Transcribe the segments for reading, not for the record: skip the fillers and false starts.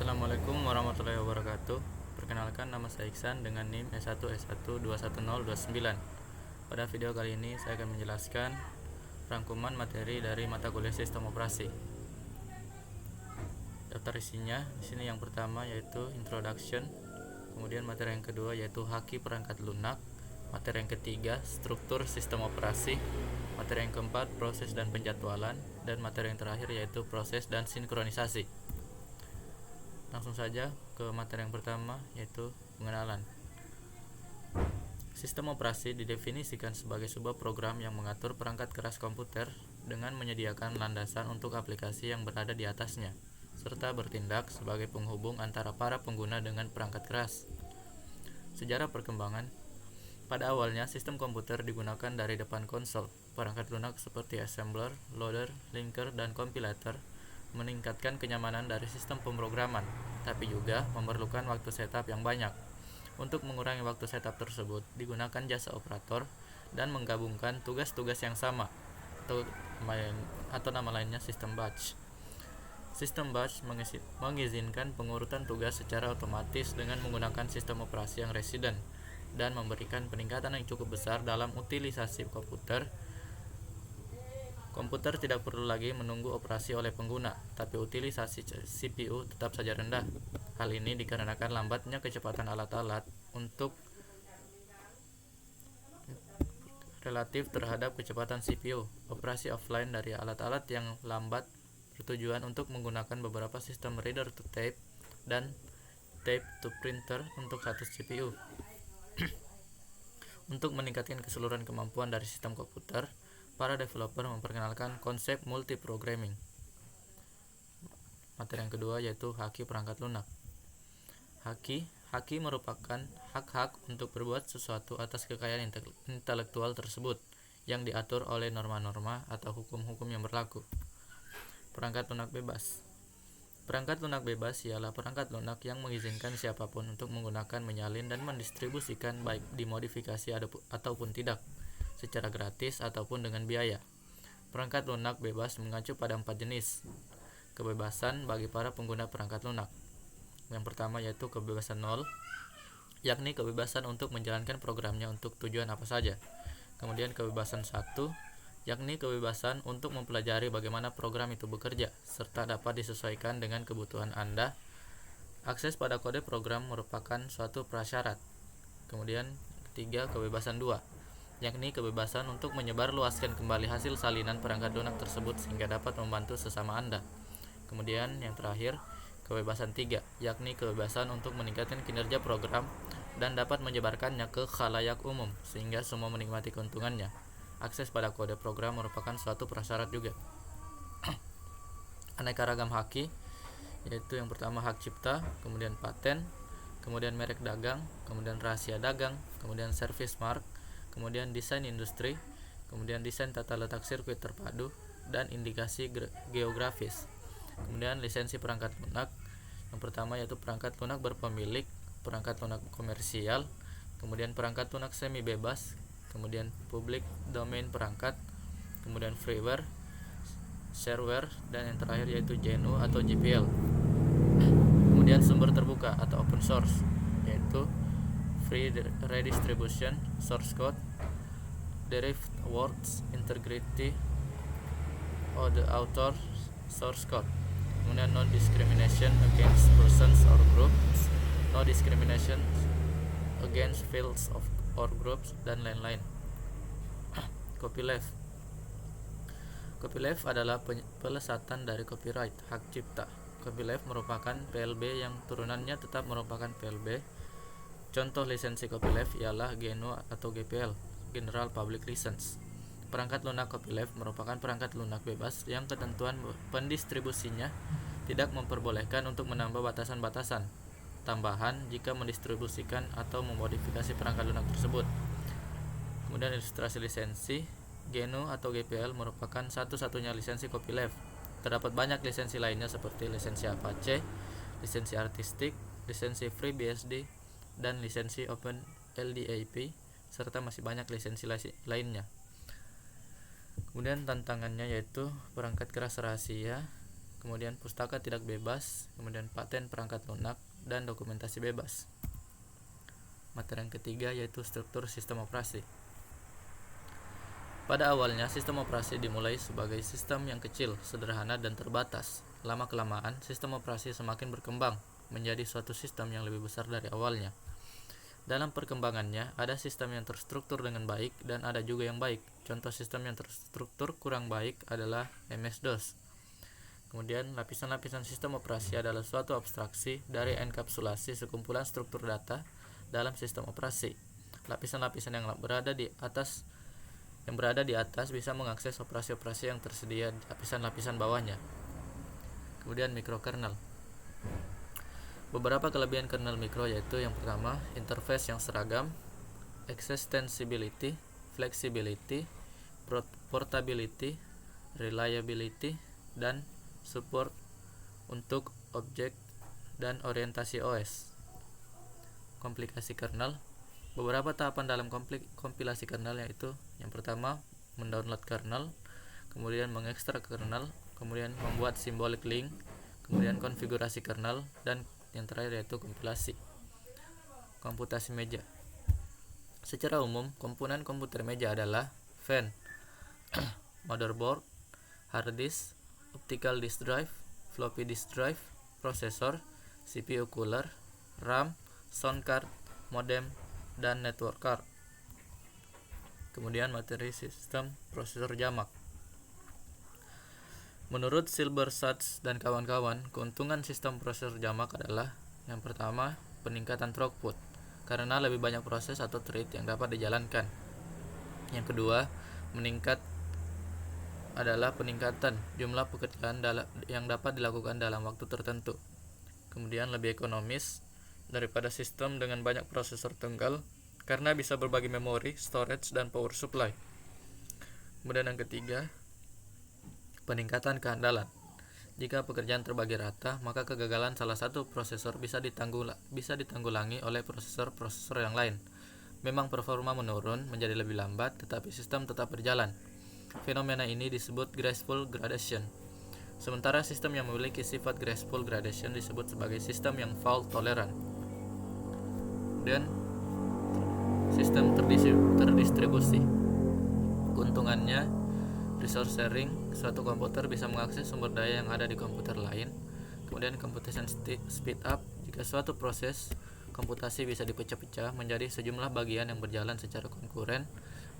Assalamualaikum warahmatullahi wabarakatuh. Perkenalkan, nama saya Iksan dengan NIM S1S1 21029. Pada video kali ini saya akan menjelaskan rangkuman materi dari mata kuliah Sistem Operasi. Daftar isinya di sini yang pertama yaitu Introduction, kemudian materi yang kedua yaitu Haki perangkat lunak, materi yang ketiga Struktur Sistem Operasi, materi yang keempat Proses dan penjadwalan, dan materi yang terakhir yaitu Proses dan sinkronisasi. Langsung saja ke materi yang pertama yaitu pengenalan. Sistem operasi didefinisikan sebagai sebuah program yang mengatur perangkat keras komputer dengan menyediakan landasan untuk aplikasi yang berada di atasnya, serta bertindak sebagai penghubung antara para pengguna dengan perangkat keras. Sejarah perkembangan. Pada awalnya, sistem komputer digunakan dari depan konsol. Perangkat lunak seperti assembler, loader, linker, dan compilator meningkatkan kenyamanan dari sistem pemrograman, tapi juga memerlukan waktu setup yang banyak. Untuk mengurangi waktu setup tersebut, digunakan jasa operator dan menggabungkan tugas-tugas yang sama, atau nama lainnya sistem batch. Sistem batch mengizinkan pengurutan tugas secara otomatis dengan menggunakan sistem operasi yang resident dan memberikan peningkatan yang cukup besar dalam utilisasi komputer. Komputer tidak perlu lagi menunggu operasi oleh pengguna, tapi utilisasi CPU tetap saja rendah. Hal ini dikarenakan lambatnya kecepatan alat-alat untuk relatif terhadap kecepatan CPU. Operasi offline dari alat-alat yang lambat bertujuan untuk menggunakan beberapa sistem reader to tape dan tape to printer untuk satu CPU. Untuk meningkatkan keseluruhan kemampuan dari sistem komputer, para developer memperkenalkan konsep multiprogramming. Materi yang kedua yaitu Haki perangkat lunak. Haki merupakan hak-hak untuk berbuat sesuatu atas kekayaan intelektual tersebut yang diatur oleh norma-norma atau hukum-hukum yang berlaku. Perangkat lunak bebas. Perangkat lunak bebas ialah perangkat lunak yang mengizinkan siapapun untuk menggunakan, menyalin, dan mendistribusikan baik dimodifikasi ataupun tidak, secara gratis ataupun dengan biaya. Perangkat lunak bebas mengacu pada 4 jenis kebebasan bagi para pengguna perangkat lunak. Yang pertama yaitu kebebasan 0, yakni kebebasan untuk menjalankan programnya untuk tujuan apa saja. Kemudian kebebasan 1, yakni kebebasan untuk mempelajari bagaimana program itu bekerja, serta dapat disesuaikan dengan kebutuhan Anda. Akses pada kode program merupakan suatu prasyarat. Kemudian ketiga, kebebasan 2, yakni kebebasan untuk menyebarluaskan kembali hasil salinan perangkat lunak tersebut sehingga dapat membantu sesama Anda. Kemudian yang terakhir, kebebasan 3, yakni kebebasan untuk meningkatkan kinerja program dan dapat menyebarkannya ke khalayak umum sehingga semua menikmati keuntungannya. Akses pada kode program merupakan suatu prasyarat juga. Aneka ragam haki, yaitu yang pertama hak cipta, kemudian paten, kemudian merek dagang, kemudian rahasia dagang, kemudian service mark, kemudian desain industri, kemudian desain tata letak sirkuit terpadu, dan indikasi geografis. Kemudian lisensi perangkat lunak. Yang pertama yaitu perangkat lunak berpemilik, perangkat lunak komersial, kemudian perangkat lunak semi bebas, kemudian public domain perangkat, kemudian freeware, shareware, dan yang terakhir yaitu GNU atau GPL. Kemudian sumber terbuka atau open source, yaitu free redistribution, source code, derived words, integrity of the author, source code. Kemudian no discrimination against persons or groups, no discrimination against fields or groups, dan lain-lain. Copyleft. Copyleft adalah pelesatan dari copyright, hak cipta. Copyleft merupakan PLB yang turunannya tetap merupakan PLB. Contoh lisensi copyleft ialah GNU atau GPL, General Public License. Perangkat lunak copyleft merupakan perangkat lunak bebas yang ketentuan pendistribusinya tidak memperbolehkan untuk menambah batasan-batasan tambahan jika mendistribusikan atau memodifikasi perangkat lunak tersebut. Kemudian ilustrasi lisensi. GNU atau GPL merupakan satu-satunya lisensi copyleft. Terdapat banyak lisensi lainnya seperti lisensi Apache, lisensi artistik, lisensi FreeBSD, dan lisensi OpenLDAP, serta masih banyak lisensi lainnya. Kemudian tantangannya yaitu perangkat keras rahasia. kemudian pustaka tidak bebas, kemudian paten perangkat lunak, dan dokumentasi bebas. Materi yang ketiga yaitu struktur sistem operasi. Pada awalnya, sistem operasi dimulai sebagai sistem yang kecil, sederhana, dan terbatas. Lama-kelamaan, sistem operasi semakin berkembang menjadi suatu sistem yang lebih besar dari awalnya. Dalam perkembangannya, ada sistem yang terstruktur dengan baik dan ada juga yang baik. Contoh sistem yang terstruktur kurang baik adalah MS-DOS. Kemudian, lapisan-lapisan sistem operasi adalah suatu abstraksi dari enkapsulasi sekumpulan struktur data dalam sistem operasi. Lapisan-lapisan yang berada di atas bisa mengakses operasi-operasi yang tersedia di lapisan-lapisan bawahnya. Kemudian mikrokernel. Beberapa kelebihan kernel mikro yaitu yang pertama, interface yang seragam, extensibility, flexibility, portability, reliability, dan support untuk objek dan orientasi OS. Komplikasi kernel. Beberapa tahapan dalam kompilasi kernel yaitu yang pertama, mendownload kernel, kemudian mengekstrak kernel, kemudian membuat symbolic link, kemudian konfigurasi kernel, dan yang terakhir yaitu kompilasi. Komputasi meja. Secara umum, komponen komputer meja adalah fan, motherboard, hard disk, optical disk drive, floppy disk drive, prosesor, CPU cooler, RAM, sound card, modem, dan network card. Kemudian materi sistem prosesor jamak. Menurut Silbersatz dan kawan-kawan, keuntungan sistem prosesor jamak adalah yang pertama, peningkatan throughput karena lebih banyak proses atau thread yang dapat dijalankan. Yang kedua, peningkatan jumlah pekerjaan yang dapat dilakukan dalam waktu tertentu. Kemudian lebih ekonomis daripada sistem dengan banyak prosesor tunggal karena bisa berbagi memori, storage, dan power supply. Kemudian yang ketiga, peningkatan kehandalan. Jika pekerjaan terbagi rata, maka kegagalan salah satu prosesor bisa ditanggulangi oleh prosesor-prosesor yang lain. Memang performa menurun menjadi lebih lambat, tetapi sistem tetap berjalan. Fenomena ini disebut graceful gradation. Sementara sistem yang memiliki sifat graceful gradation disebut sebagai sistem yang fault tolerant. Dan sistem terdistribusi. Keuntungannya, resource sharing, suatu komputer bisa mengakses sumber daya yang ada di komputer lain. Kemudian computation speed up, jika suatu proses komputasi bisa dipecah-pecah menjadi sejumlah bagian yang berjalan secara konkuren,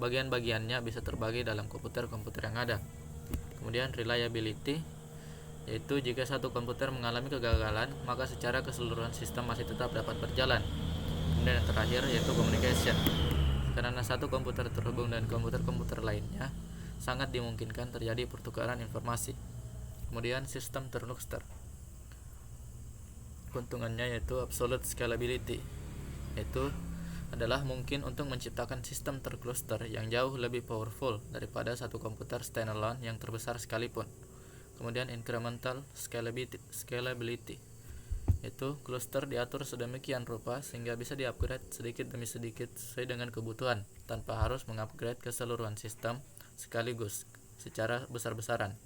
bagian-bagiannya bisa terbagi dalam komputer-komputer yang ada. Kemudian reliability, yaitu jika satu komputer mengalami kegagalan, maka secara keseluruhan sistem masih tetap dapat berjalan. Kemudian yang terakhir yaitu communication. Karena satu komputer terhubung dengan komputer-komputer lainnya, sangat dimungkinkan terjadi pertukaran informasi. Kemudian sistem tercluster. Keuntungannya yaitu absolute scalability, yaitu adalah mungkin untuk menciptakan sistem tercluster yang jauh lebih powerful daripada satu komputer standalone yang terbesar sekalipun. Kemudian incremental scalability, yaitu cluster diatur sedemikian rupa sehingga bisa diupgrade sedikit demi sedikit sesuai dengan kebutuhan tanpa harus mengupgrade keseluruhan sistem sekaligus secara besar-besaran.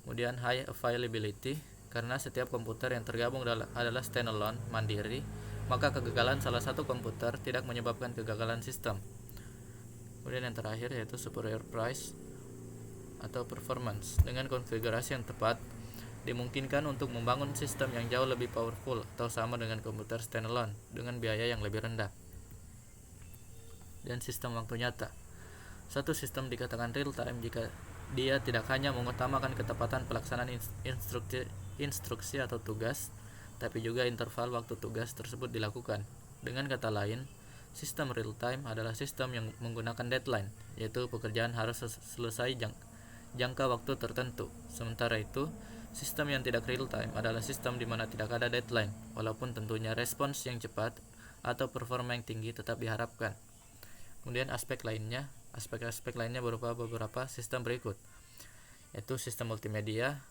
Kemudian high availability, karena setiap komputer yang tergabung adalah standalone, mandiri, maka kegagalan salah satu komputer tidak menyebabkan kegagalan sistem. Kemudian yang terakhir yaitu superior price atau performance. Dengan konfigurasi yang tepat, dimungkinkan untuk membangun sistem yang jauh lebih powerful atau sama dengan komputer standalone dengan biaya yang lebih rendah. Dan sistem waktu nyata. Satu sistem dikatakan real time jika dia tidak hanya mengutamakan ketepatan pelaksanaan instruksi atau tugas, tapi juga interval waktu tugas tersebut dilakukan. Dengan kata lain, sistem real time adalah sistem yang menggunakan deadline, yaitu pekerjaan harus selesai jangka waktu tertentu. Sementara itu, sistem yang tidak real time adalah sistem di mana tidak ada deadline, walaupun tentunya respons yang cepat atau performa yang tinggi tetap diharapkan. Kemudian aspek lainnya berupa beberapa sistem berikut, yaitu sistem multimedia,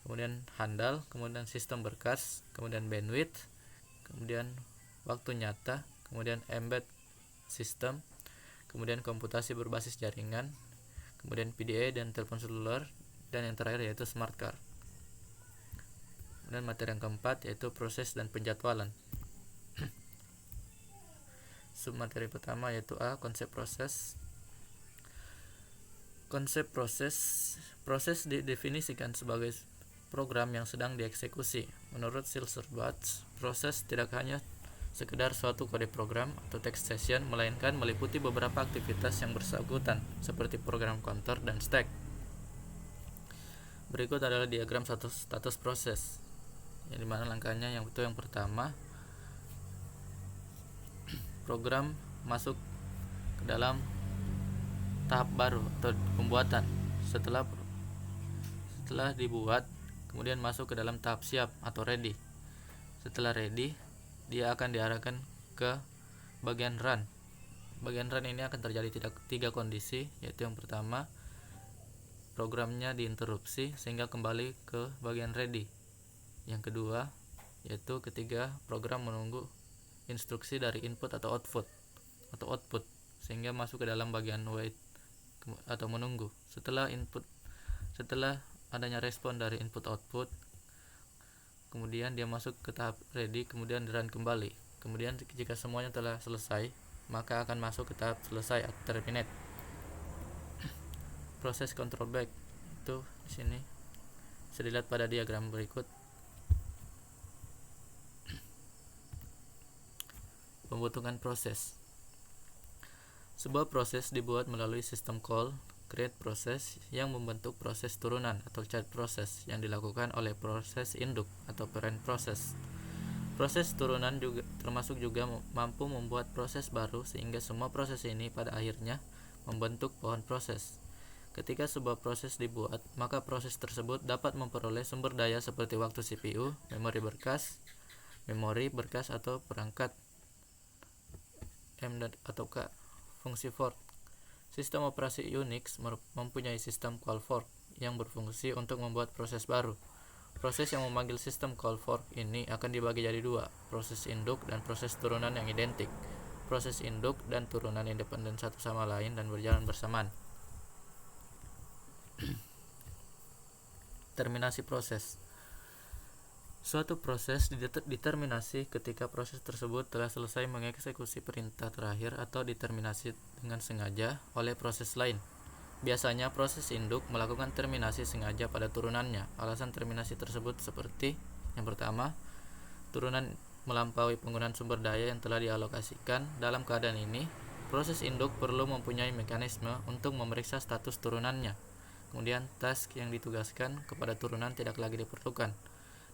kemudian handal, kemudian sistem berkas, kemudian bandwidth, kemudian waktu nyata, kemudian embed system, kemudian komputasi berbasis jaringan, kemudian PDA dan telepon seluler, dan yang terakhir yaitu smart card. Dan materi yang keempat yaitu proses dan penjadwalan. Submateri pertama yaitu A. Konsep proses. Konsep proses didefinisikan sebagai program yang sedang dieksekusi. Menurut Silverbatch, proses tidak hanya sekedar suatu kode program atau text session, melainkan meliputi beberapa aktivitas yang bersangkutan seperti program counter dan stack. Berikut adalah diagram status proses, yang dimana langkahnya yang pertama, program masuk ke dalam tahap baru atau pembuatan. Setelah dibuat, kemudian masuk ke dalam tahap siap atau ready. Setelah ready, dia akan diarahkan ke bagian run. Bagian run ini akan terjadi tiga kondisi, yaitu yang pertama, programnya diinterupsi sehingga kembali ke bagian ready. Yang kedua, yaitu ketika program menunggu instruksi dari input atau output sehingga masuk ke dalam bagian wait atau menunggu. Setelah adanya respon dari input output, kemudian dia masuk ke tahap ready, kemudian run kembali. Kemudian jika semuanya telah selesai, maka akan masuk ke tahap selesai atau terminate. Proses control back itu di sini bisa dilihat pada diagram berikut. Pembentukan proses. Sebuah proses dibuat melalui sistem call create process yang membentuk proses turunan atau child process yang dilakukan oleh proses induk atau parent process. Proses turunan termasuk juga mampu membuat proses baru, sehingga semua proses ini pada akhirnya membentuk pohon proses. Ketika sebuah proses dibuat, maka proses tersebut dapat memperoleh sumber daya seperti waktu CPU, memori berkas atau perangkat M atau K, fungsi fork. Sistem operasi Unix mempunyai sistem call fork yang berfungsi untuk membuat proses baru. Proses yang memanggil sistem call fork ini akan dibagi jadi dua, proses induk dan proses turunan yang identik. Proses induk dan turunan independen satu sama lain dan berjalan bersamaan. Terminasi proses. Suatu proses diterminasi ketika proses tersebut telah selesai mengeksekusi perintah terakhir atau diterminasi dengan sengaja oleh proses lain. Biasanya proses induk melakukan terminasi sengaja pada turunannya. Alasan terminasi tersebut seperti yang pertama, turunan melampaui penggunaan sumber daya yang telah dialokasikan. Dalam keadaan ini, proses induk perlu mempunyai mekanisme untuk memeriksa status turunannya. Kemudian task yang ditugaskan kepada turunan tidak lagi diperlukan.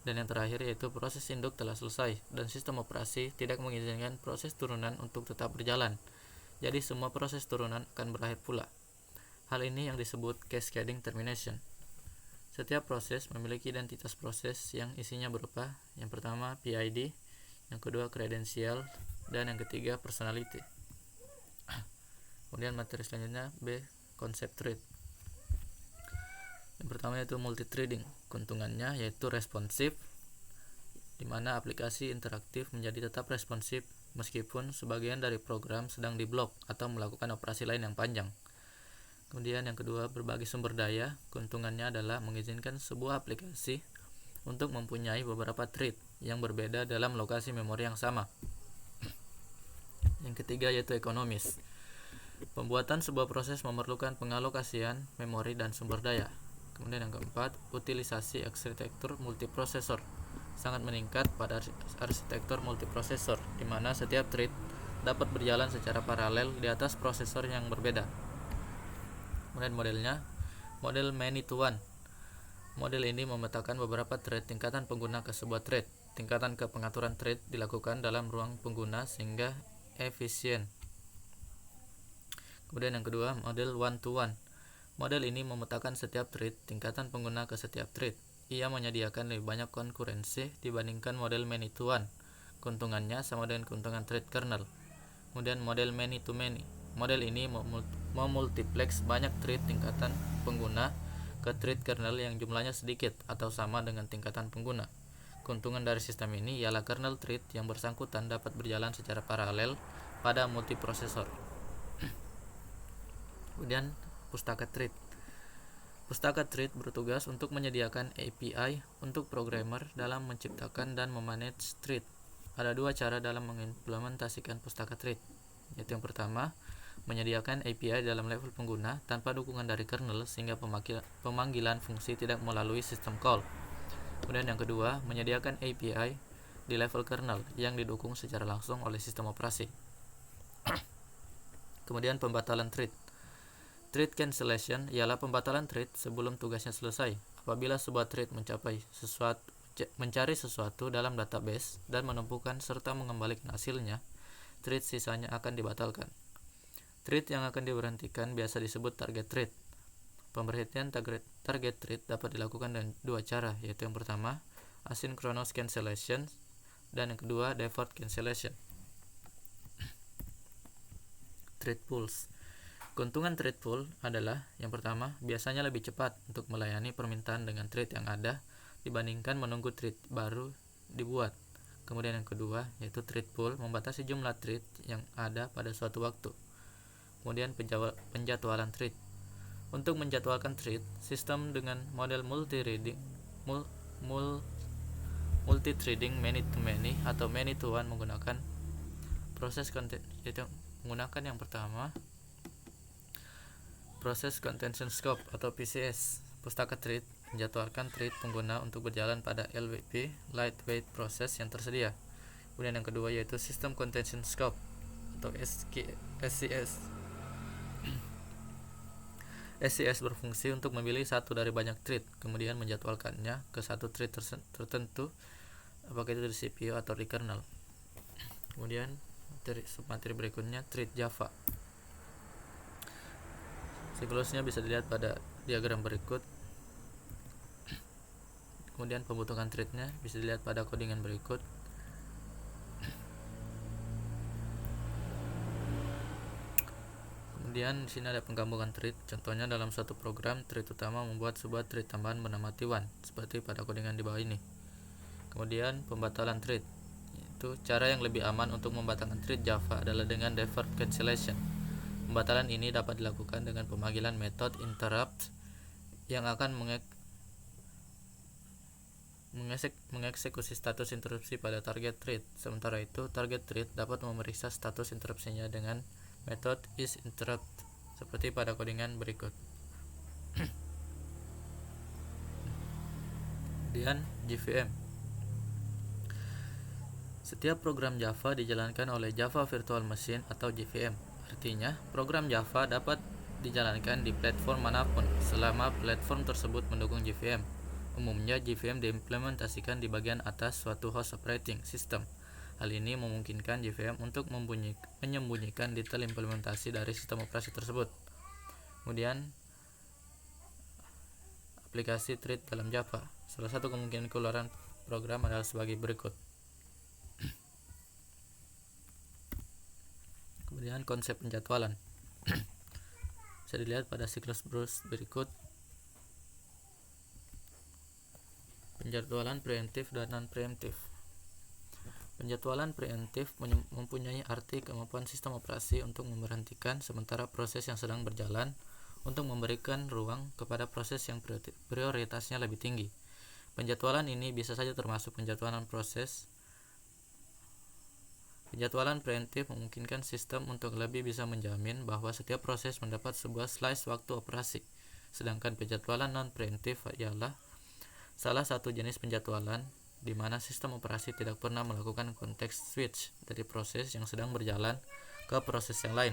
Dan yang terakhir yaitu proses induk telah selesai dan sistem operasi tidak mengizinkan proses turunan untuk tetap berjalan. Jadi semua proses turunan akan berakhir pula. Hal ini yang disebut cascading termination. Setiap proses memiliki identitas proses yang isinya berupa yang pertama PID, yang kedua credential, dan yang ketiga personality. Kemudian materi selanjutnya B. Concept thread. Yang pertama yaitu multithreading. Keuntungannya yaitu responsif, di mana aplikasi interaktif menjadi tetap responsif meskipun sebagian dari program sedang diblok atau melakukan operasi lain yang panjang. Kemudian yang kedua, berbagi sumber daya. Keuntungannya adalah mengizinkan sebuah aplikasi untuk mempunyai beberapa thread yang berbeda dalam lokasi memori yang sama. Yang ketiga yaitu ekonomis. Pembuatan sebuah proses memerlukan pengalokasian memori dan sumber daya. Kemudian yang keempat, utilisasi arsitektur multiprosesor sangat meningkat pada arsitektur multiprosesor, di mana setiap thread dapat berjalan secara paralel di atas prosesor yang berbeda. Kemudian modelnya, model many to one. Model ini memetakan beberapa thread tingkatan pengguna ke sebuah thread. Tingkatan ke pengaturan thread dilakukan dalam ruang pengguna sehingga efisien. Kemudian yang kedua, model one to one. Model ini memetakan setiap thread tingkatan pengguna ke setiap thread. Ia menyediakan lebih banyak konkurensi dibandingkan model many to one. Keuntungannya sama dengan keuntungan thread kernel. Kemudian model many to many. Model ini memultiplex banyak thread tingkatan pengguna ke thread kernel yang jumlahnya sedikit atau sama dengan tingkatan pengguna. Keuntungan dari sistem ini ialah kernel thread yang bersangkutan dapat berjalan secara paralel pada multiprosesor. Kemudian pustaka thread. Pustaka Thread bertugas untuk menyediakan API untuk programmer dalam menciptakan dan memanage thread. Ada dua cara dalam mengimplementasikan Pustaka Thread, yaitu yang pertama, menyediakan API dalam level pengguna tanpa dukungan dari kernel sehingga pemanggilan fungsi tidak melalui sistem call. Kemudian yang kedua, menyediakan API di level kernel yang didukung secara langsung oleh sistem operasi. Kemudian pembatalan thread. Thread cancellation ialah pembatalan thread sebelum tugasnya selesai. Apabila sebuah thread mencari sesuatu dalam database dan menemukan serta mengembalikan hasilnya, thread sisanya akan dibatalkan. Thread yang akan diberhentikan biasa disebut target thread. Pemberhentian target thread dapat dilakukan dengan dua cara, yaitu yang pertama, asynchronous cancellation, dan yang kedua, deferred cancellation. Thread pools. Keuntungan thread pool adalah, yang pertama, biasanya lebih cepat untuk melayani permintaan dengan thread yang ada dibandingkan menunggu thread baru dibuat. Kemudian yang kedua, yaitu thread pool membatasi jumlah thread yang ada pada suatu waktu. Kemudian penjadwalan thread. Untuk menjadwalkan thread, sistem dengan model multi-threading many-to-many atau many-to-one menggunakan menggunakan yang pertama, proses contention scope atau PCS. Pustaka Thread menjadwalkan thread pengguna untuk berjalan pada LWP lightweight process yang tersedia. Kemudian yang kedua yaitu System Contention Scope atau SCS. SCS berfungsi untuk memilih satu dari banyak thread, kemudian menjadwalkannya ke satu thread tertentu, apakah itu di CPU atau di kernel. Kemudian materi berikutnya, thread Java. Siklusnya bisa dilihat pada diagram berikut. Kemudian pembentukan threadnya bisa dilihat pada codingan berikut. Kemudian di sini ada penggabungan thread. Contohnya dalam suatu program, thread utama membuat sebuah thread tambahan bernama T1, seperti pada codingan di bawah ini. Kemudian pembatalan thread, yaitu cara yang lebih aman untuk membatalkan thread Java adalah dengan deferred cancellation. Pembatalan ini dapat dilakukan dengan pemanggilan metode interrupt yang akan mengeksekusi status interupsi pada target thread. Sementara itu, target thread dapat memeriksa status interupsinya dengan metode isInterrupt seperti pada codingan berikut. Kemudian JVM. Setiap program Java dijalankan oleh Java Virtual Machine atau JVM. Artinya, program Java dapat dijalankan di platform manapun selama platform tersebut mendukung JVM. Umumnya, JVM diimplementasikan di bagian atas suatu host operating system. Hal ini memungkinkan JVM untuk menyembunyikan detail implementasi dari sistem operasi tersebut. Kemudian, aplikasi thread dalam Java. Salah satu kemungkinan keluaran program adalah sebagai berikut. Kemudian konsep penjadwalan bisa dilihat pada siklus Bruce berikut. Penjadwalan preemptif dan non-preemptif. Penjadwalan preemptif mempunyai arti kemampuan sistem operasi untuk memberhentikan sementara proses yang sedang berjalan untuk memberikan ruang kepada proses yang prioritasnya lebih tinggi. Penjadwalan ini bisa saja termasuk penjadwalan proses. Penjadwalan preemptif memungkinkan sistem untuk lebih bisa menjamin bahwa setiap proses mendapat sebuah slice waktu operasi. Sedangkan penjadwalan non-preemptif ialah salah satu jenis penjadwalan di mana sistem operasi tidak pernah melakukan context switch dari proses yang sedang berjalan ke proses yang lain.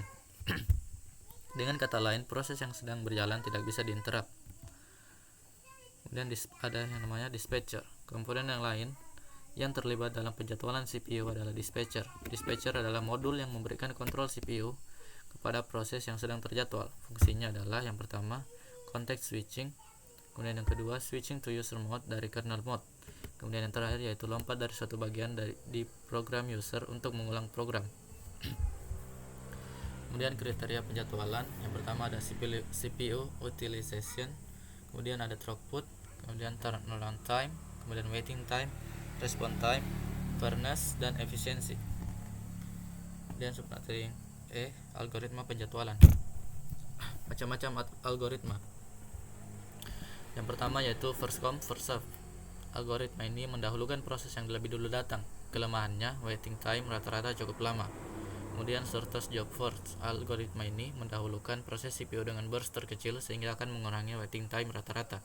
Dengan kata lain, proses yang sedang berjalan tidak bisa diinterrupt. Kemudian ada yang namanya dispatcher. Komponen yang lain yang terlibat dalam penjadwalan CPU adalah dispatcher. Dispatcher adalah modul yang memberikan kontrol CPU kepada proses yang sedang terjadwal. Fungsinya adalah yang pertama, context switching. Kemudian yang kedua, switching to user mode dari kernel mode. Kemudian yang terakhir yaitu lompat dari suatu bagian di program user untuk mengulang program. Kemudian kriteria penjadwalan, yang pertama ada CPU utilization, kemudian ada throughput, kemudian turnaround time, kemudian waiting time, response time, fairness, dan efisiensi. Kemudian submateri algoritma penjadwalan. Macam-macam algoritma. Yang pertama yaitu first come first serve. Algoritma ini mendahulukan proses yang lebih dulu datang. Kelemahannya, waiting time rata-rata cukup lama. Kemudian shortest job first. Algoritma ini mendahulukan proses CPU dengan burst terkecil sehingga akan mengurangi waiting time rata-rata.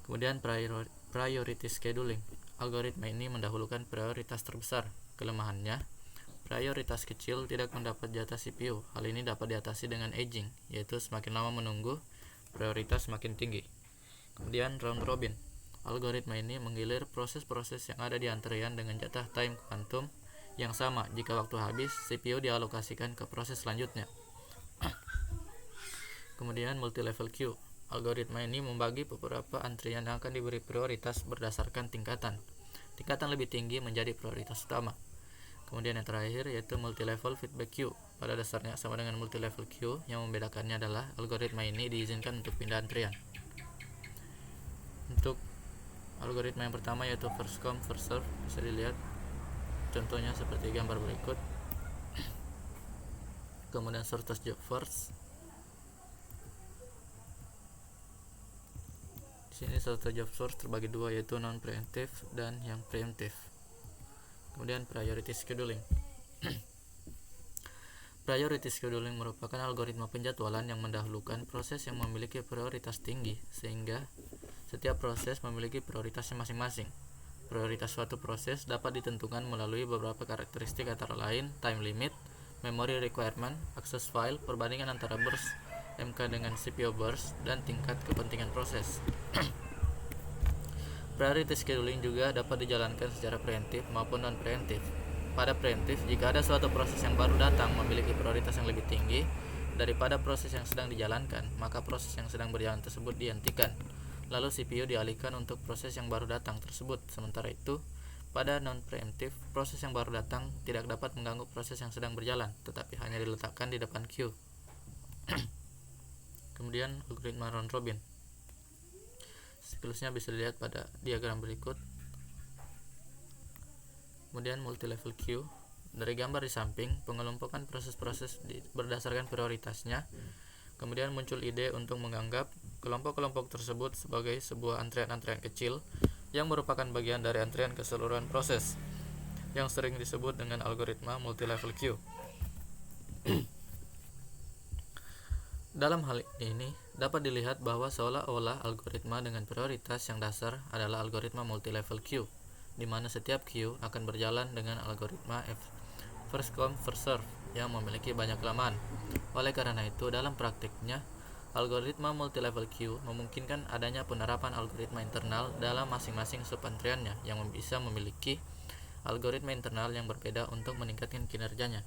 Kemudian priority scheduling. Algoritma ini mendahulukan prioritas terbesar. Kelemahannya, prioritas kecil tidak mendapat jatah CPU. Hal ini dapat diatasi dengan aging, yaitu semakin lama menunggu, prioritas semakin tinggi. Kemudian round robin. Algoritma ini menggilir proses-proses yang ada di antrian dengan jatah time kuantum yang sama. Jika waktu habis, CPU dialokasikan ke proses selanjutnya. Kemudian multi-level queue. Algoritma ini membagi beberapa antrian yang akan diberi prioritas berdasarkan tingkatan. Tingkatan lebih tinggi menjadi prioritas utama. Kemudian yang terakhir yaitu multi-level feedback queue. Pada dasarnya sama dengan multi-level queue, yang membedakannya adalah algoritma ini diizinkan untuk pindah antrian. Untuk algoritma yang pertama yaitu first come first serve, bisa dilihat contohnya seperti gambar berikut. Kemudian shortest job first. Di sini shortest job first terbagi dua, yaitu non preemptive dan yang preemptive. Kemudian priority scheduling. Priority scheduling merupakan algoritma penjadwalan yang mendahulukan proses yang memiliki prioritas tinggi, sehingga setiap proses memiliki prioritasnya masing-masing. Prioritas suatu proses dapat ditentukan melalui beberapa karakteristik, antara lain time limit, memory requirement, akses file, perbandingan antara burst MK dengan CPU burst, dan tingkat kepentingan proses. Priority scheduling juga dapat dijalankan secara preemptif maupun non-preemptif. Pada preemptif, jika ada suatu proses yang baru datang memiliki prioritas yang lebih tinggi daripada proses yang sedang dijalankan, maka proses yang sedang berjalan tersebut dihentikan. Lalu CPU dialihkan untuk proses yang baru datang tersebut. Sementara itu, pada non-preemptif, proses yang baru datang tidak dapat mengganggu proses yang sedang berjalan, tetapi hanya diletakkan di depan queue. Kemudian algoritma round robin. Siklusnya bisa dilihat pada diagram berikut. Kemudian multi-level queue. Dari gambar di samping, pengelompokan proses-proses berdasarkan prioritasnya. Kemudian muncul ide untuk menganggap kelompok-kelompok tersebut sebagai sebuah antrian-antrian kecil yang merupakan bagian dari antrian keseluruhan proses, yang sering disebut dengan algoritma multi-level queue. Dalam hal ini dapat dilihat bahwa seolah-olah algoritma dengan prioritas yang dasar adalah algoritma multi-level queue, di mana setiap queue akan berjalan dengan algoritma first come first serve yang memiliki banyak kelemahan. Oleh karena itu, dalam praktiknya, algoritma multi-level queue memungkinkan adanya penerapan algoritma internal dalam masing-masing subantriannya yang bisa memiliki algoritma internal yang berbeda untuk meningkatkan kinerjanya.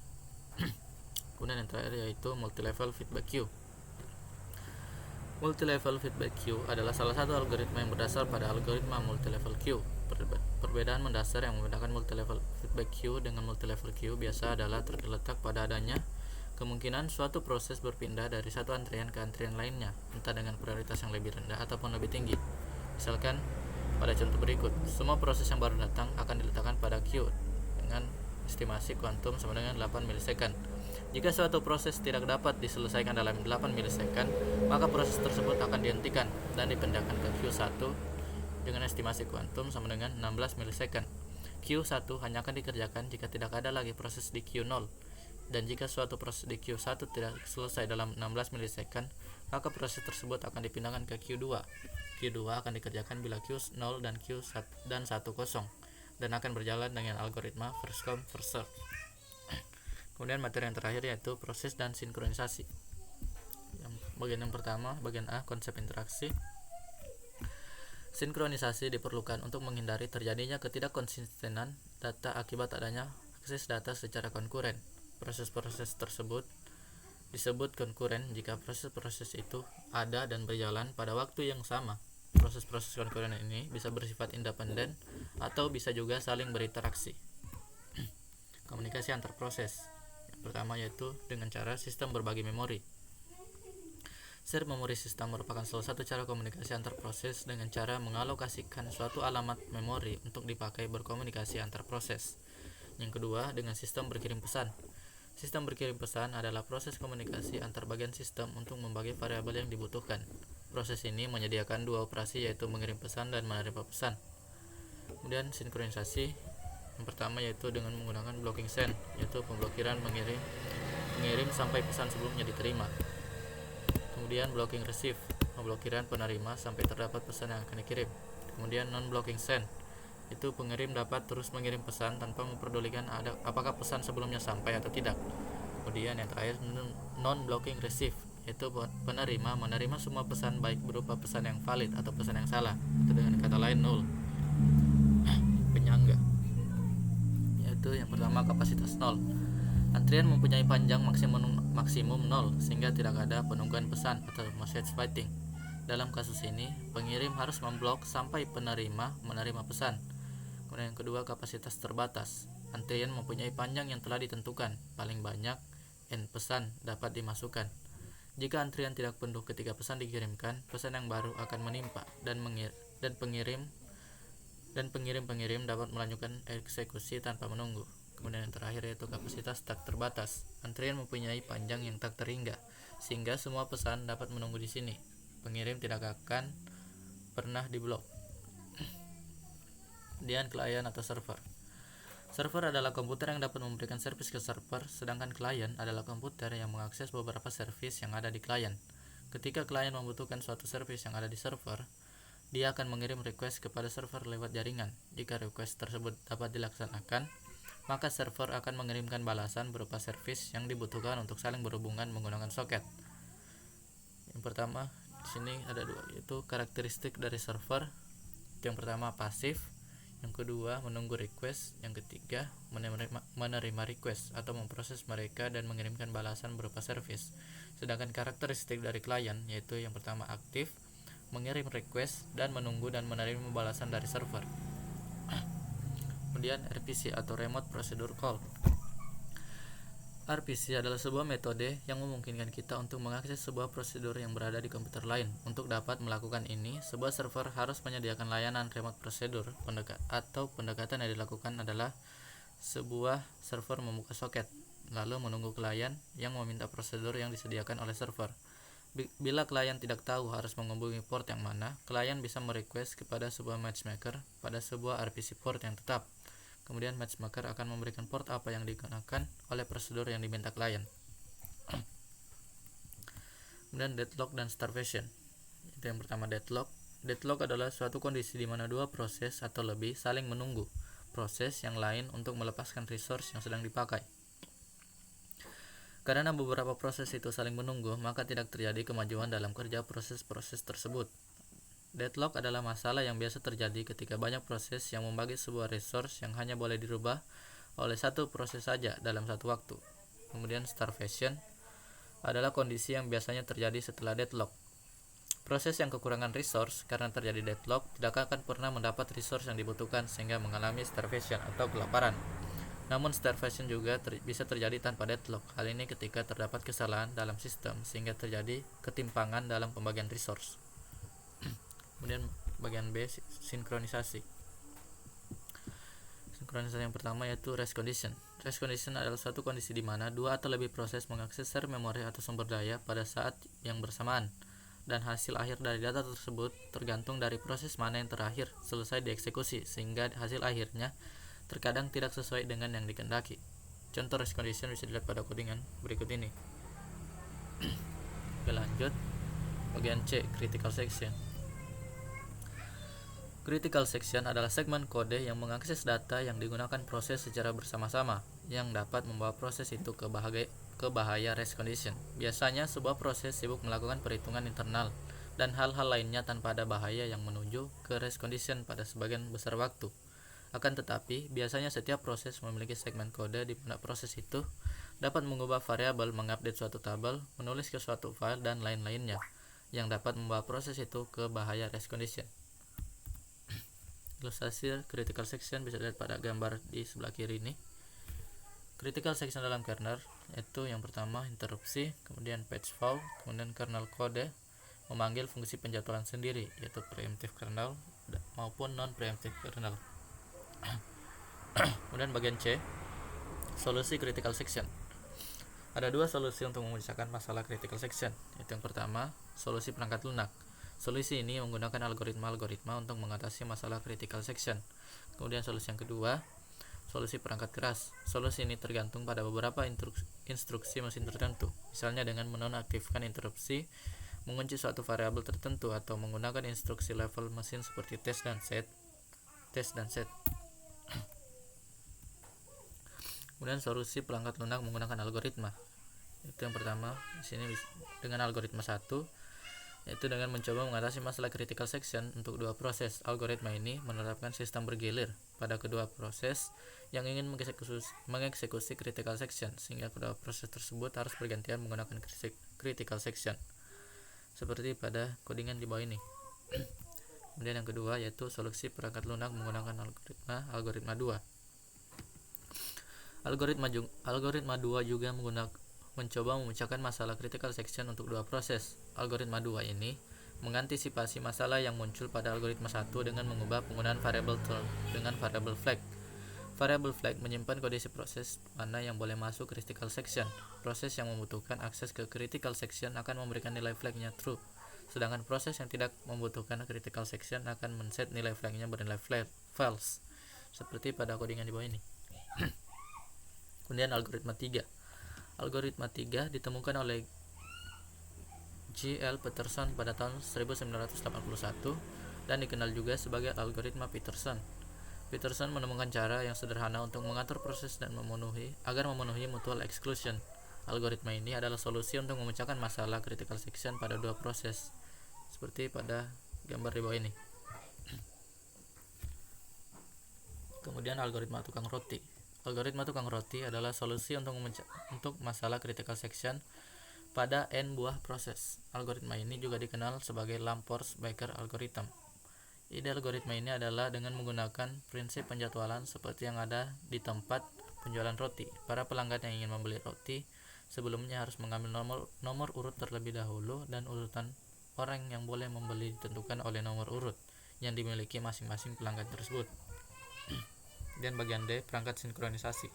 Kemudian yang terakhir yaitu multi-level feedback queue. Multi-level feedback queue adalah salah satu algoritma yang berdasar pada algoritma multi-level queue. Perbedaan mendasar yang membedakan multi-level feedback queue dengan multi-level queue biasa adalah terletak pada adanya kemungkinan suatu proses berpindah dari satu antrian ke antrian lainnya, entah dengan prioritas yang lebih rendah ataupun lebih tinggi. Misalkan pada contoh berikut, semua proses yang baru datang akan diletakkan pada queue dengan estimasi kuantum sama dengan 8 milisekund. Jika suatu proses tidak dapat diselesaikan dalam 8 milisekund, maka proses tersebut akan dihentikan dan dipindahkan ke Q1 dengan estimasi kuantum sama dengan 16 milisekund. Q1 hanya akan dikerjakan jika tidak ada lagi proses di Q0. Dan jika suatu proses di Q1 tidak selesai dalam 16 milisekund, maka proses tersebut akan dipindahkan ke Q2. Q2 akan dikerjakan bila Q0 dan Q1 dan 10 dan akan berjalan dengan algoritma first come first serve. Kemudian materi yang terakhir yaitu proses dan sinkronisasi. Bagian yang pertama, bagian A, konsep interaksi. Sinkronisasi diperlukan untuk menghindari terjadinya ketidakkonsistenan data akibat adanya akses data secara konkuren. Proses-proses tersebut disebut konkuren jika proses-proses itu ada dan berjalan pada waktu yang sama. Proses-proses konkuren ini bisa bersifat independen atau bisa juga saling berinteraksi. Komunikasi antar proses. Pertama yaitu dengan cara sistem berbagi memori. Share memory system merupakan salah satu cara komunikasi antar proses dengan cara mengalokasikan suatu alamat memori untuk dipakai berkomunikasi antar proses. Yang kedua, dengan sistem berkirim pesan. Sistem berkirim pesan adalah proses komunikasi antar bagian sistem untuk membagi variabel yang dibutuhkan. Proses ini menyediakan dua operasi, yaitu mengirim pesan dan menerima pesan. Kemudian sinkronisasi yang pertama yaitu dengan menggunakan blocking send, yaitu pemblokiran mengirim sampai pesan sebelumnya diterima. Kemudian blocking receive, pemblokiran penerima sampai terdapat pesan yang akan dikirim. Kemudian non-blocking send, itu pengirim dapat terus mengirim pesan tanpa memperdulikan apakah pesan sebelumnya sampai atau tidak. Kemudian yang terakhir non-blocking receive, yaitu penerima menerima semua pesan baik berupa pesan yang valid atau pesan yang salah, itu dengan kata lain null, penyangga. Yaitu yang pertama kapasitas 0. Antrian mempunyai panjang maksimum 0 sehingga tidak ada penungguan pesan atau message waiting. Dalam kasus ini, pengirim harus memblok sampai penerima menerima pesan. Kemudian yang kedua, kapasitas terbatas. Antrian mempunyai panjang yang telah ditentukan, paling banyak n pesan dapat dimasukkan. Jika antrian tidak penuh ketika pesan dikirimkan, pesan yang baru akan menimpa dan pengirim dapat melanjutkan eksekusi tanpa menunggu. Kemudian yang terakhir yaitu kapasitas tak terbatas. Antrian mempunyai panjang yang tak terhingga, sehingga semua pesan dapat menunggu di sini. Pengirim tidak akan pernah diblok. Kemudian klien atau server. Server adalah komputer yang dapat memberikan servis ke server, sedangkan klien adalah komputer yang mengakses beberapa servis yang ada di klien. Ketika klien membutuhkan suatu servis yang ada di server, dia akan mengirim request kepada server lewat jaringan. Jika request tersebut dapat dilaksanakan, maka server akan mengirimkan balasan berupa servis yang dibutuhkan untuk saling berhubungan menggunakan soket. Yang pertama, di sini ada dua, yaitu karakteristik dari server. Yang pertama pasif, yang kedua menunggu request, yang ketiga menerima request atau memproses mereka dan mengirimkan balasan berupa servis. Sedangkan karakteristik dari klien yaitu yang pertama aktif, mengirim request dan menunggu dan menerima balasan dari server. Kemudian RPC atau Remote Procedure Call. RPC adalah sebuah metode yang memungkinkan kita untuk mengakses sebuah prosedur yang berada di komputer lain. Untuk dapat melakukan ini, sebuah server harus menyediakan layanan remote procedure. Pendekatan yang dilakukan adalah sebuah server membuka soket, lalu menunggu klien yang meminta prosedur yang disediakan oleh server. Bila klien tidak tahu harus menghubungi port yang mana, klien bisa merequest kepada sebuah matchmaker pada sebuah RPC port yang tetap. Kemudian matchmaker akan memberikan port apa yang digunakan oleh prosedur yang diminta klien. Kemudian deadlock dan starvation. Itu yang pertama, deadlock. Deadlock adalah suatu kondisi di mana dua proses atau lebih saling menunggu proses yang lain untuk melepaskan resource yang sedang dipakai. Karena beberapa proses itu saling menunggu, maka tidak terjadi kemajuan dalam kerja proses-proses tersebut. Deadlock adalah masalah yang biasa terjadi ketika banyak proses yang membagi sebuah resource yang hanya boleh dirubah oleh satu proses saja dalam satu waktu. Kemudian starvation adalah kondisi yang biasanya terjadi setelah deadlock. Proses yang kekurangan resource karena terjadi deadlock tidak akan pernah mendapat resource yang dibutuhkan sehingga mengalami starvation atau kelaparan. Namun starvation juga bisa terjadi tanpa deadlock. Hal ini ketika terdapat kesalahan dalam sistem sehingga terjadi ketimpangan dalam pembagian resource. Kemudian bagian B, sinkronisasi. Sinkronisasi yang pertama yaitu rest condition. Rest condition adalah suatu kondisi di mana dua atau lebih proses mengakses share memori atau sumber daya pada saat yang bersamaan, dan hasil akhir dari data tersebut tergantung dari proses mana yang terakhir selesai dieksekusi, sehingga hasil akhirnya terkadang tidak sesuai dengan yang dikehendaki. Contoh rest condition bisa dilihat pada codingan berikut ini. Oke, lanjut. Bagian C, critical section. Critical section adalah segmen kode yang mengakses data yang digunakan proses secara bersama-sama, yang dapat membawa proses itu ke bahaya rest condition. Biasanya sebuah proses sibuk melakukan perhitungan internal dan hal-hal lainnya tanpa ada bahaya yang menuju ke rest condition pada sebagian besar waktu. Akan tetapi, biasanya setiap proses memiliki segmen kode di mana proses itu dapat mengubah variabel, mengupdate suatu tabel, menulis ke suatu file, dan lain-lainnya, yang dapat membawa proses itu ke bahaya rest condition. Ilustrasi critical section bisa dilihat pada gambar di sebelah kiri ini. Critical section dalam kernel yaitu yang pertama interupsi, kemudian page fault, kemudian kernel kode memanggil fungsi penjadwalan sendiri yaitu preemptive kernel maupun non preemptive kernel. Kemudian bagian C, solusi critical section. Ada dua solusi untuk memecahkan masalah critical section. Yaitu yang pertama, solusi perangkat lunak. Solusi ini menggunakan algoritma untuk mengatasi masalah critical section. Kemudian solusi yang kedua, solusi perangkat keras. Solusi ini tergantung pada beberapa instruksi mesin tertentu, misalnya dengan menonaktifkan interupsi, mengunci suatu variabel tertentu, atau menggunakan instruksi level mesin seperti test dan set. Kemudian solusi perangkat lunak menggunakan algoritma. Itu yang pertama, di sini dengan algoritma 1, yaitu dengan mencoba mengatasi masalah critical section untuk dua proses. Algoritma ini menerapkan sistem bergilir pada kedua proses yang ingin mengeksekusi critical section, sehingga kedua proses tersebut harus bergantian menggunakan critical section, seperti pada kodingan di bawah ini. Kemudian yang kedua yaitu solusi perangkat lunak menggunakan algoritma 2. Algoritma 2 juga mencoba memecahkan masalah critical section untuk dua proses. Algoritma 2 ini mengantisipasi masalah yang muncul pada algoritma 1 dengan mengubah penggunaan variable turn dengan variable flag. Variable flag menyimpan kondisi proses mana yang boleh masuk critical section. Proses yang membutuhkan akses ke critical section akan memberikan nilai flagnya true, sedangkan proses yang tidak membutuhkan critical section akan men-set nilai flagnya bernilai false, seperti pada kodingan di bawah ini. Kemudian algoritma 3. Algoritma 3 ditemukan oleh G.L. Peterson pada tahun 1981 dan dikenal juga sebagai algoritma Peterson. Peterson menemukan cara yang sederhana untuk mengatur proses dan agar memenuhi mutual exclusion. Algoritma ini adalah solusi untuk memecahkan masalah critical section pada dua proses, seperti pada gambar di bawah ini. Kemudian algoritma tukang roti. Algoritma tukang roti adalah solusi untuk masalah critical section pada n buah proses. Algoritma ini juga dikenal sebagai Lamport-Baker algorithm. Ide algoritma ini adalah dengan menggunakan prinsip penjadwalan seperti yang ada di tempat penjualan roti. Para pelanggan yang ingin membeli roti sebelumnya harus mengambil nomor urut terlebih dahulu, dan urutan orang yang boleh membeli ditentukan oleh nomor urut yang dimiliki masing-masing pelanggan tersebut. Dan bagian D, perangkat sinkronisasi.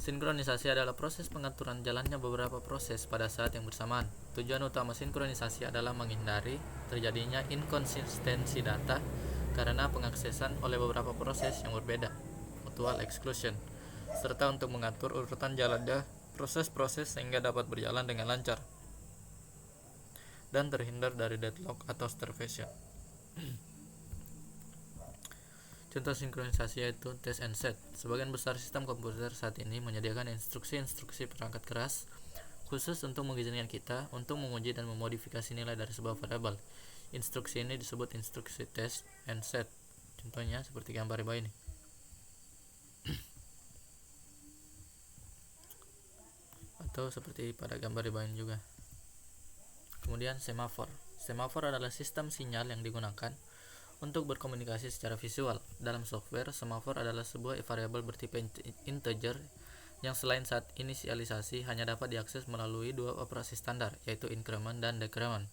Sinkronisasi adalah proses pengaturan jalannya beberapa proses pada saat yang bersamaan. Tujuan utama sinkronisasi adalah menghindari terjadinya inkonsistensi data karena pengaksesan oleh beberapa proses yang berbeda, mutual exclusion, serta untuk mengatur urutan jalannya proses-proses sehingga dapat berjalan dengan lancar dan terhindar dari deadlock atau starvation. Contoh sinkronisasi yaitu test and set. Sebagian besar sistem komputer saat ini menyediakan instruksi-instruksi perangkat keras khusus untuk mengizinkan kita untuk menguji dan memodifikasi nilai dari sebuah variabel. Instruksi ini disebut instruksi test and set. Contohnya seperti gambar di bawah ini. Atau seperti pada gambar di bawah ini juga. Kemudian semafor. Semafor adalah sistem sinyal yang digunakan untuk berkomunikasi secara visual. Dalam software, semafor adalah sebuah variabel bertipe integer yang selain saat inisialisasi hanya dapat diakses melalui dua operasi standar, yaitu increment dan decrement.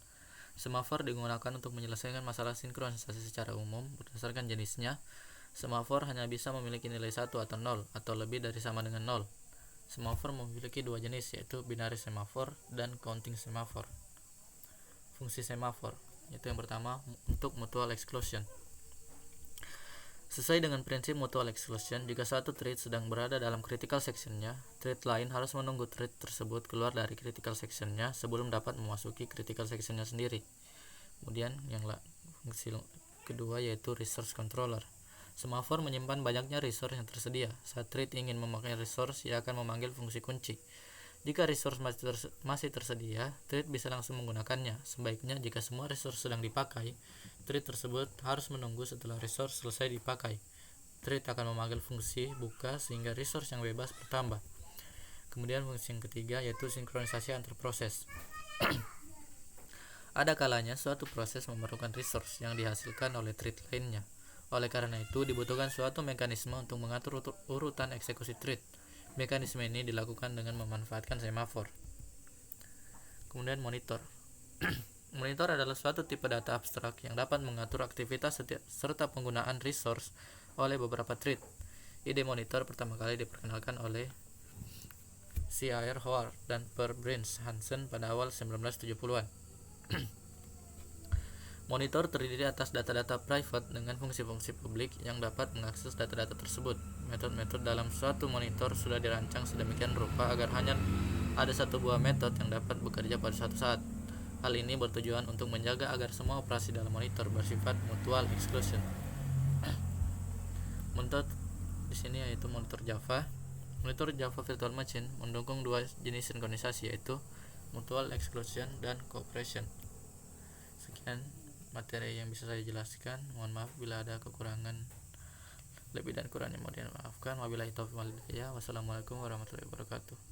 Semafor digunakan untuk menyelesaikan masalah sinkronisasi secara umum. Berdasarkan jenisnya, semafor hanya bisa memiliki nilai 1 atau 0 atau lebih dari sama dengan 0. Semafor memiliki dua jenis, yaitu binary semafor dan counting semafor. Fungsi semafor itu yang pertama untuk mutual exclusion. Sesuai dengan prinsip mutual exclusion, jika suatu thread sedang berada dalam critical sectionnya, thread lain harus menunggu thread tersebut keluar dari critical sectionnya sebelum dapat memasuki critical sectionnya sendiri. Kemudian fungsi kedua yaitu resource controller. Semafor menyimpan banyaknya resource yang tersedia. Saat thread ingin memakai resource, ia akan memanggil fungsi kunci. Jika resource masih tersedia, thread bisa langsung menggunakannya. Sebaiknya jika semua resource sedang dipakai, thread tersebut harus menunggu setelah resource selesai dipakai. Thread akan memanggil fungsi buka sehingga resource yang bebas bertambah. Kemudian fungsi yang ketiga yaitu sinkronisasi antar proses. Ada kalanya suatu proses memerlukan resource yang dihasilkan oleh thread lainnya. Oleh karena itu, dibutuhkan suatu mekanisme untuk mengatur urutan eksekusi thread. Mekanisme ini dilakukan dengan memanfaatkan semafor. Kemudian monitor. Monitor adalah suatu tipe data abstrak yang dapat mengatur aktivitas serta penggunaan resource oleh beberapa thread. Ide monitor pertama kali diperkenalkan oleh C.R. Howard dan Per Brins Hansen pada awal 1970-an. Monitor terdiri atas data-data private dengan fungsi-fungsi publik yang dapat mengakses data-data tersebut. Metode-metode dalam suatu monitor sudah dirancang sedemikian rupa agar hanya ada satu buah metode yang dapat bekerja pada suatu saat. Hal ini bertujuan untuk menjaga agar semua operasi dalam monitor bersifat mutual exclusion. Monitor di sini yaitu monitor Java. Monitor Java Virtual Machine mendukung dua jenis sinkronisasi, yaitu mutual exclusion dan cooperation. Sekian materi yang bisa saya jelaskan. Mohon maaf bila ada kekurangan, lebih dan kurangnya mohon dimaafkan. Wabillahi taufiq wal hidayah. Wassalamualaikum warahmatullahi wabarakatuh.